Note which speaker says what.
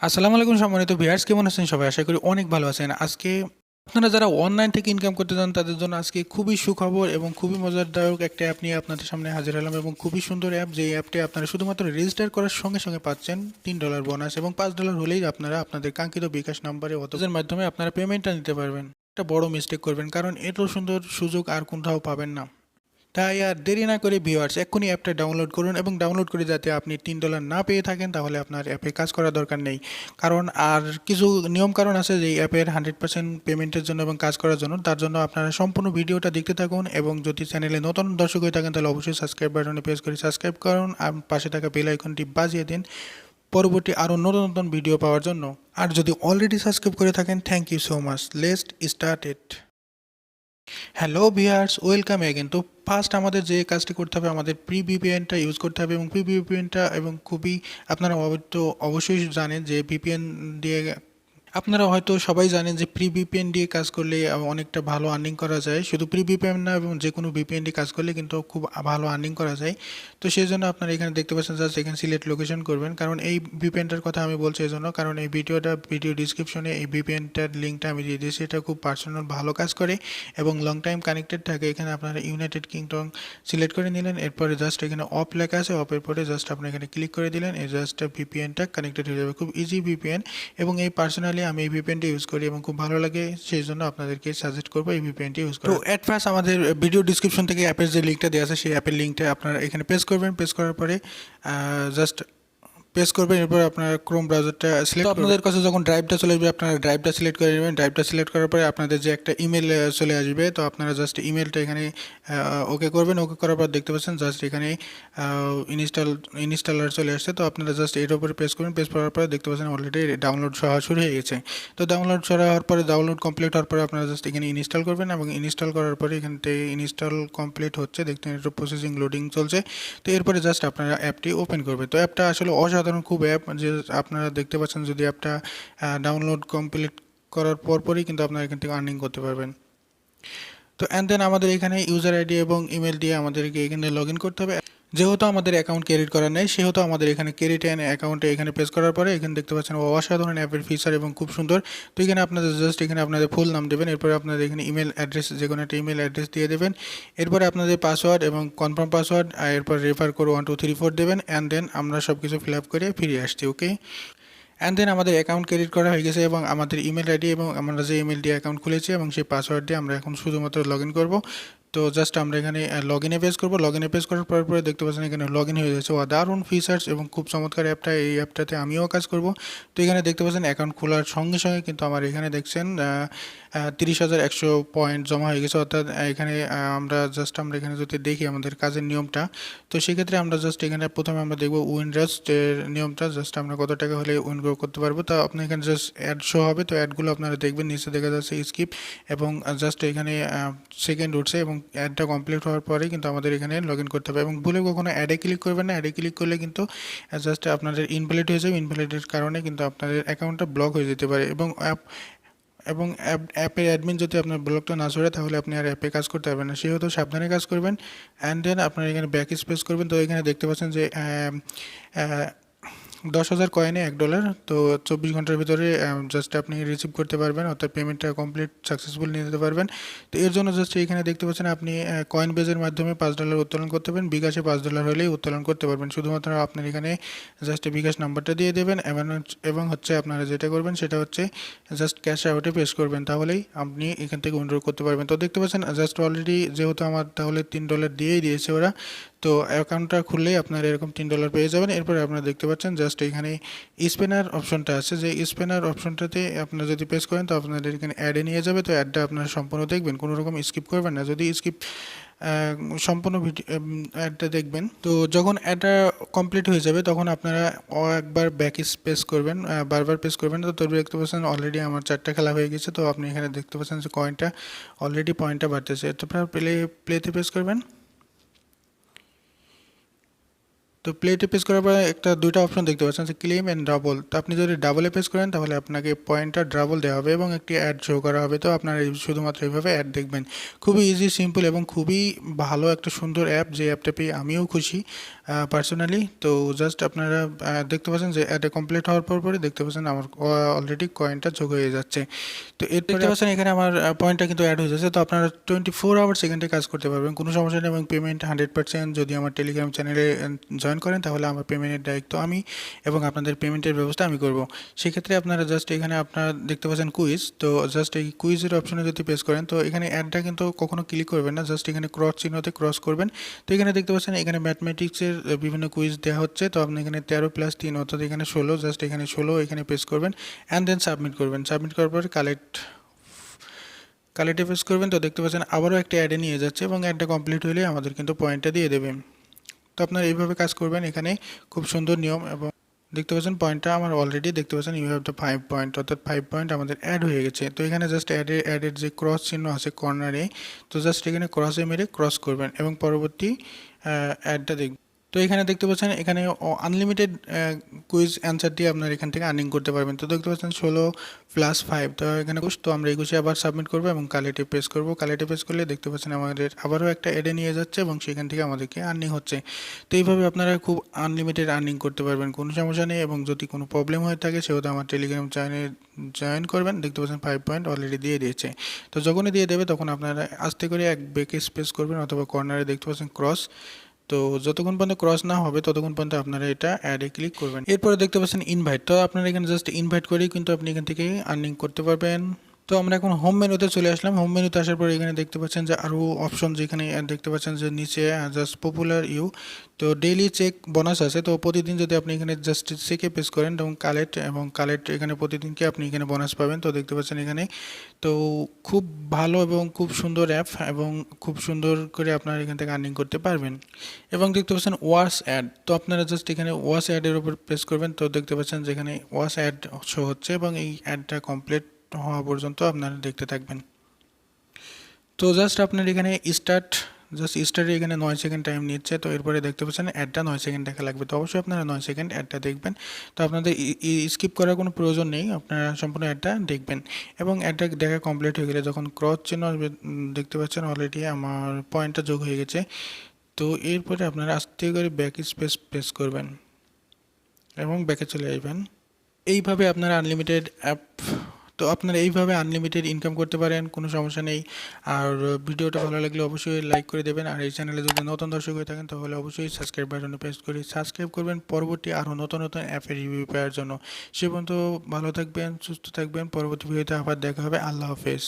Speaker 1: আসসালামু আলাইকুম সম্মানিত ভিউয়ার্স, কেমন আছেন সবাই? আশা করি অনেক ভালো আছেন। আজকে আপনারা যারা অনলাইন থেকে ইনকাম করতে চান তাদের জন্য আজকে খুবই সুখবর এবং খুবই মজাদায়ক একটা অ্যাপ নিয়ে আপনাদের সামনে হাজির হলাম এবং খুবই সুন্দর অ্যাপ, যে অ্যাপটি আপনারা শুধুমাত্র রেজিস্টার করার সঙ্গে সঙ্গে পাচ্ছেন $3 বোনাস এবং $5 হলেই আপনারা আপনাদের কাঙ্ক্ষিত বিকাশ নাম্বারে অথবা মাধ্যমে আপনারা পেমেন্টটা নিতে পারবেন। একটা বড় মিস্টেক করবেন, কারণ এত সুন্দর সুযোগ আর কোথাও পাবেন না। তাই আর দেরি না করে ভিউয়ার্স এক্ষুনি অ্যাপটা ডাউনলোড করুন এবং ডাউনলোড করে যাতে আপনি $3 না পেয়ে থাকেন তাহলে আপনার অ্যাপে কাজ করার দরকার নেই। কারণ আর কিছু নিয়ম কারণ আছে যে অ্যাপের 100% পেমেন্টের জন্য এবং কাজ করার জন্য। তার জন্য আপনারা সম্পূর্ণ ভিডিওটা দেখতে থাকুন এবং যদি চ্যানেলে নতুন দর্শক হয়ে থাকেন তাহলে অবশ্যই সাবস্ক্রাইব বাটনে প্রেস করে সাবস্ক্রাইব করুন আর পাশে থাকা বেল আইকনটি বাজিয়ে দিন পরবর্তী আরও নতুন নতুন ভিডিও পাওয়ার জন্য। আর যদি অলরেডি সাবস্ক্রাইব করে থাকেন, thank you so much. Let's start it. Hello viewers, welcome again. তো ফার্স্ট আমাদের যে কাজটি করতে হবে, আমাদের প্রি ভিপিএনটা ইউজ করতে হবে এবং প্রি ভিপিএনটা এবং খুবই আপনারা হয়তো অবশ্যই জানেন যে ভিপিএন দিয়ে আপনারা হয়তো সবাই জানেন যে প্রি ভিপিএন দিয়ে কাজ করলে অনেকটা ভালো আর্নিং করা যায়। শুধু প্রি ভিপিএন না, এবং যে কোনো ভিপিএন দিয়ে কাজ করলে কিন্তু খুব ভালো আর্নিং করা যায়। তো সেই জন্য আপনারা এখানে দেখতে পাচ্ছেন, জাস্ট এখানে সিলেক্ট লোকেশন করবেন। কারণ এই ভিপিএনটার কথা আমি বলছি এই জন্য, কারণ এই ভিডিও ডিসক্রিপশনে এই ভিপিএনটার লিঙ্কটা আমি দিয়ে দিয়েছি। এটা খুব পার্সোনাল ভালো কাজ করে এবং লং টাইম কানেক্টেড থাকে। এখানে আপনারা ইউনাইটেড কিংডম সিলেক্ট করে নিলেন, এরপরে জাস্ট এখানে অফ লেখা আছে, অফের পরে জাস্ট আপনি এখানে ক্লিক করে দিলেন, এই জাস্ট ভিপিএনটা কানেক্টেড হয়ে যাবে। খুব ইজি ভিপিএন এবং এই পার্সোনালি আমি এই ভিপিএনটি ইউজ করি এবং খুব ভালো লাগে, সেই জন্য আপনাদেরকে সাজেস্ট করবো এই ভিপিএনটি ইউজ করা। তো অ্যাট ফার্স্ট আমাদের ভিডিও ডিসক্রিপশন থেকে অ্যাপের যে লিঙ্কটা দেওয়া আছে সেই অ্যাপের লিঙ্কটা আপনারা এখানে পেস্ট করবেন। পেস্ট করার পরে জাস্ট পেস্ট করবেন, এরপর আপনার ক্রোম ব্রাউজারটা সিলেক্ট। আপনাদের কাছে যখন ড্রাইভটা চলে আসবে আপনারা ড্রাইভটা সিলেক্ট করে নেবেন। ড্রাইভটা সিলেক্ট করার পরে আপনাদের যে একটা ইমেল চলে আসবে, তো আপনারা জাস্ট ইমেলটা এখানে ওকে করবেন। ওকে করার পর দেখতে পাচ্ছেন জাস্ট এখানে ইনস্টলার চলে আসছে। তো আপনারা জাস্ট এর উপরে প্রেস করবেন। প্রেস করার পরে দেখতে পাচ্ছেন অলরেডি ডাউনলোড হওয়া শুরু হয়ে গেছে। তো ডাউনলোড হওয়ার পরে ডাউনলোড কমপ্লিট হওয়ার পরে আপনারা জাস্ট এখানে ইনস্টল করবেন এবং ইনস্টল করার পরে এখান থেকে ইনস্টল কমপ্লিট হচ্ছে, দেখতে একটু প্রসেসিং লোডিং চলছে। তো এরপরে জাস্ট আপনারা অ্যাপটি ওপেন করবেন। তো অ্যাপটা আসলে অসাধারণ খুব অ্যাপ, যে আপনারা দেখতে পাচ্ছেন যদি অ্যাপটা ডাউনলোড কমপ্লিট করার পরই কিন্তু আপনারা এখান থেকে আর্নিং করতে পারবেন। তো অ্যান্ড দেন আমাদের এখানে ইউজার আইডি এবং ইমেল দিয়ে আমাদেরকে এখানে লগ ইন করতে হবে। যেহেতু আমাদের অ্যাকাউন্ট ক্রিয়েট করা নেই সেহেতু আমাদের এখানে ক্রিয়েট অ্যান অ্যাকাউন্টে এখানে প্রেস করার পরে এখানে দেখতে পাচ্ছেন অসাধারণ অ্যাপের ফিচার এবং খুব সুন্দর। তো এখানে আপনাদের জাস্ট এখানে আপনাদের ফুল নাম দেবেন, এরপরে আপনাদের এখানে ইমেল অ্যাড্রেস, যে কোনো একটা ইমেল অ্যাড্রেস দিয়ে দেবেন। এরপরে আপনাদের পাসওয়ার্ড এবং কনফার্ম পাসওয়ার্ড, এরপর রেফার করে 1 2 3 4 দেবেন। অ্যান্ড দেন আমরা সব কিছু ফিল আপ করে ফিরে আসছি। ওকে, অ্যান্ড দেন আমাদের অ্যাকাউন্ট ক্রিয়েট করা হয়ে গেছে এবং আমাদের ইমেল আইডি এবং আমরা যে ইমেল দিয়ে অ্যাকাউন্ট খুলেছি এবং সেই পাসওয়ার্ড দিয়ে আমরা এখন শুধুমাত্র লগ ইন করবো। তো জাস্ট আমরা এখানে লগ ইনে পেজ করবো। লগ ইনে পেজ করার পরে দেখতে পাচ্ছেন এখানে লগ ইন হয়ে যাচ্ছে। দারুণ ফিচার্স এবং খুব চমৎকার অ্যাপটা। এই অ্যাপটাতে আমিও কাজ করব। তো এখানে দেখতে পাচ্ছেন অ্যাকাউন্ট খোলার সঙ্গে সঙ্গে কিন্তু আমার এখানে দেখছেন 30,100 পয়েন্ট জমা হয়ে গেছে। অর্থাৎ এখানে আমরা এখানে যদি দেখি আমাদের কাজের নিয়মটা, তো সেক্ষেত্রে আমরা জাস্ট এখানে প্রথমে আমরা দেখবো উইনড্রাস্টের নিয়মটা, জাস্ট আমরা কত টাকা হলে উইনড্র করতে পারবো। তো আপনি এখানে জাস্ট অ্যাড শো হবে, তো অ্যাডগুলো আপনারা দেখবেন, নিচে দেখা যাচ্ছে স্কিপ এবং জাস্ট এখানে সেকেন্ড উঠছে এবং অ্যাডটা কমপ্লিট হওয়ার পরে কিন্তু আমাদের এখানে লগ ইন করতে হবে এবং ভুলে কখনো অ্যাডে ক্লিক করবেন না। অ্যাডে ক্লিক করলে কিন্তু জাস্ট আপনাদের ইনভ্যালিড হয়ে যাবে। ইনভ্যালিডের কারণে কিন্তু আপনাদের অ্যাকাউন্টটা ব্লক হয়ে যেতে পারে এবং অ্যাপের অ্যাডমিন যদি আপনার ব্লকটা না সরে তাহলে আপনি আর অ্যাপে কাজ করতে পারবেন না। সেহেতু সাবধানে কাজ করবেন। অ্যান্ড দেন আপনারা এখানে ব্যাক স্পেস করবেন। তো এখানে দেখতে পাচ্ছেন যে 10,000 কয়েনে $1। তো 24 ঘন্টার ভিতরে জাস্ট আপনি রিসিভ করতে পারবেন, অর্থাৎ পেমেন্টটা কমপ্লিট সাকসেসফুল নিয়ে যেতে পারবেন। তো এর জন্য জাস্ট এখানে দেখতে পাচ্ছেন আপনি কয়েন বেজের মাধ্যমে $5 উত্তোলন করতে পারবেন। বিকাশে $5 হলেই উত্তোলন করতে পারবেন। শুধুমাত্র আপনার এখানে জাস্ট বিকাশ নাম্বারটা দিয়ে দেবেন এবং হচ্ছে আপনারা যেটা করবেন সেটা হচ্ছে জাস্ট ক্যাশ আউটে পেশ করবেন, তাহলেই আপনি এখান থেকে উইথড্র করতে পারবেন। তো দেখতে পাচ্ছেন জাস্ট অলরেডি যেহেতু আমার তাহলে $3 দিয়েই দিয়েছে ওরা, তো অ্যাকাউন্টটা খুললেই আপনারা এরকম $3 পেয়ে যাবেন। এরপরে আপনারা দেখতে পাচ্ছেন জাস্ট এখানে স্পেনার অপশনটা আছে, যে স্পেনার অপশনটাতে আপনারা যদি প্রেস করেন তো আপনাদের এখানে অ্যাডে নিয়ে যাবে। তো অ্যাডটা আপনারা সম্পূর্ণ দেখবেন, কোনো রকম স্কিপ করবেন না। যদি স্কিপ সম্পূর্ণ ভিডিও অ্যাডটা দেখবেন, তো যখন অ্যাডটা কমপ্লিট হয়ে যাবে তখন আপনারা একবার ব্যাক স্পেস করবেন, বারবার প্রেস করবেন। তো দেখতে পাচ্ছেন অলরেডি আমার 4টা খেলা হয়ে গেছে। তো আপনি এখানে দেখতে পাচ্ছেন যে কয়েনটা অলরেডি পয়েন্টটা বাড়তেছে। তো আপনারা প্লেতে প্রেস করবেন। তো প্লেটে পেস করার পরে দুইটা অপশন দেখতে পাচ্ছেন, যে ক্লেম অ্যান্ড ডাবল। তো আপনি যদি ডাবলে পেস করেন তাহলে আপনাকে পয়েন্টটা ডাবল দেওয়া হবে এবং একটি অ্যাড শো করা হবে। তো আপনারা শুধুমাত্র এইভাবে অ্যাড দেখবেন। খুবই ইজি, সিম্পল এবং খুবই ভালো একটা সুন্দর অ্যাপ, যে অ্যাপটা পেয়ে আমিও খুশি। পার্সোনালি। তো জাস্ট আপনারা দেখতে পাচ্ছেন যে অ্যাডে কমপ্লিট হওয়ার পরে দেখতে পাচ্ছেন আমার অলরেডি কয়েনটা যোগ হয়ে যাচ্ছে। তো এরপরে দেখতে পাচ্ছেন এখানে আমার পয়েন্টটা কিন্তু অ্যাড হয়ে যাচ্ছে। তো আপনারা 24 আওয়ার সেকেন্ডে কাজ করতে পারবেন, কোনো সমস্যা নেই, এবং পেমেন্ট 100% যদি আমার টেলিগ্রাম চ্যানেলে জয়েন করেন তাহলে আমার পেমেন্টের দায়িত্ব আমি, এবং আপনাদের পেমেন্টের ব্যবস্থা আমি করব। সেক্ষেত্রে আপনারা জাস্ট এখানে আপনারা দেখতে পাচ্ছেন কুইজ, তো জাস্ট এই কুইজের অপশনে যদি প্রেস করেন তো এখানে অ্যাডটা কিন্তু কখনো ক্লিক করবেন না, জাস্ট এখানে ক্রস চিহ্নতে ক্রস করবেন। তো এখানে দেখতে পাচ্ছেন এখানে ম্যাথমেটিক্সের বিভিন্ন কুইজ দেওয়া হচ্ছে। তো আপনি এখানে 13+3 অর্থাৎ এখানে 16, জাস্ট এখানে 16 এখানে প্রেস করবেন অ্যান্ড দেন সাবমিট করবেন। সাবমিট করার পর কালেক্টে প্রেস করবেন। তো দেখতে পাচ্ছেন আবারও একটা অ্যাডে নিয়ে যাচ্ছে, এবং অ্যাডটা কমপ্লিট হলে আমাদের কিন্তু পয়েন্টটা দিয়ে দেবে। তো আপনারা এইভাবে কাজ করবেন, এখানে খুব সুন্দর নিয়ম। এবং দেখতে পাচ্ছেন পয়েন্টটা আমার অলরেডি দেখতে পাচ্ছেন ইউ হ্যাভ দ্য 5 পয়েন্ট, অর্থাৎ 5 পয়েন্ট আমাদের অ্যাড হয়ে গেছে। তো এখানে জাস্ট অ্যাডের যে ক্রস চিহ্ন আছে কর্নারে, তো জাস্ট এখানে ক্রসে মেরে ক্রস করবেন এবং পরবর্তী অ্যাডটা দেখবেন। তো এখানে দেখতে পাচ্ছেন এখানে আনলিমিটেড কুইজ অ্যান্সার দিয়ে আপনার এখান থেকে আর্নিং করতে পারবেন। তো দেখতে পাচ্ছেন 16+5, তো এখানে তো আমরা 21 আবার সাবমিট করবো এবং কালেক্টে প্রেস করবো। কালেক্টে প্রেস করলে দেখতে পাচ্ছেন আমাদের আবারও একটা অ্যাডে নিয়ে যাচ্ছে, এবং সেখান থেকে আমাদেরকে আর্নিং হচ্ছে। তো এইভাবে আপনারা খুব আনলিমিটেড আর্নিং করতে পারবেন, কোনো সমস্যা নেই। এবং যদি কোনো প্রবলেম হয়ে থাকে সেহেতু আমার টেলিগ্রাম চ্যানেলে জয়েন করবেন। দেখতে পাচ্ছেন 5 পয়েন্ট অলরেডি দিয়ে দিয়েছে। তো যখনই দিয়ে দেবে তখন আপনারা আস্তে করে এক ব্যাকে স্পেস করবেন, অথবা কর্নারে দেখতে পাচ্ছেন ক্রস। তো যতক্ষণ পর্যন্ত ক্রস না হবে ততক্ষণ পর্যন্ত আপনারা এটা অ্যাডে ক্লিক করবেন। এরপরে দেখতে পাচ্ছেন ইনভাইট, তো আপনারা এখানে জাস্ট ইনভাইট করেই কিন্তু আপনি এখান থেকে আর্নিং করতে পারবেন। তো আমরা এখন হোম মেনুতে চলে আসলাম। হোম মেনুতে আসার পরে এখানে দেখতে পাচ্ছেন যে আরও অপশন, যেখানে দেখতে পাচ্ছেন যে নিচে জাস্ট পপুলার তো ডেইলি চেক বোনাস আছে। তো প্রতিদিন যদি আপনি এখানে জাস্ট চেকে প্রেস করেন এবং কালেক্ট এখানে প্রতিদিনকে আপনি এখানে বোনাস পাবেন। তো দেখতে পাচ্ছেন এখানে, তো খুব ভালো এবং খুব সুন্দর অ্যাপ, এবং খুব সুন্দর করে আপনারা এখান থেকে আর্নিং করতে পারবেন। এবং দেখতে পাচ্ছেন ওয়াচ অ্যাড, তো আপনারা জাস্ট এখানে ওয়াচ অ্যাডের উপর প্রেস করবেন। তো দেখতে পাচ্ছেন যেখানে ওয়াচ অ্যাড শো হচ্ছে, এবং এই অ্যাডটা কমপ্লিট হওয়া পর্যন্ত আপনারা দেখতে থাকবেন। তো জাস্ট আপনার এখানে স্টার্টে এখানে 9 সেকেন্ড টাইম নিচ্ছে। তো এরপরে দেখতে পাচ্ছেন অ্যাডটা 9 সেকেন্ড দেখা লাগবে। তো অবশ্যই আপনারা 9 সেকেন্ড অ্যাডটা দেখবেন। তো আপনাদের স্কিপ করার কোনো প্রয়োজন নেই, আপনারা সম্পূর্ণ অ্যাডটা দেখবেন। এবং অ্যাডটা দেখা কমপ্লিট হয়ে গেলে যখন ক্রস চিহ্ন আসবে, দেখতে পাচ্ছেন অলরেডি আমার পয়েন্টটা যোগ হয়ে গেছে। তো এরপরে আপনারা আস্তে করে ব্যাক স্পেস প্রেস করবেন এবং ব্যাকে চলে আসবেন। এইভাবে আপনারা এইভাবে আনলিমিটেড ইনকাম করতে পারেন, কোনো সমস্যা নেই। আর ভিডিওটা ভালো লাগলে অবশ্যই লাইক করে দেবেন। আর এই চ্যানেলে যদি নতুন দর্শক হয়ে থাকেন তাহলে অবশ্যই সাবস্ক্রাইব বাটনে প্রেস করে সাবস্ক্রাইব করবেন, পরবর্তী আরও নতুন নতুন অ্যাপের রিভিউ পাওয়ার জন্য। সে পর্যন্ত ভালো থাকবেন, সুস্থ থাকবেন। পরবর্তী ভিডিওতে আবার দেখা হবে। আল্লাহ হাফেজ।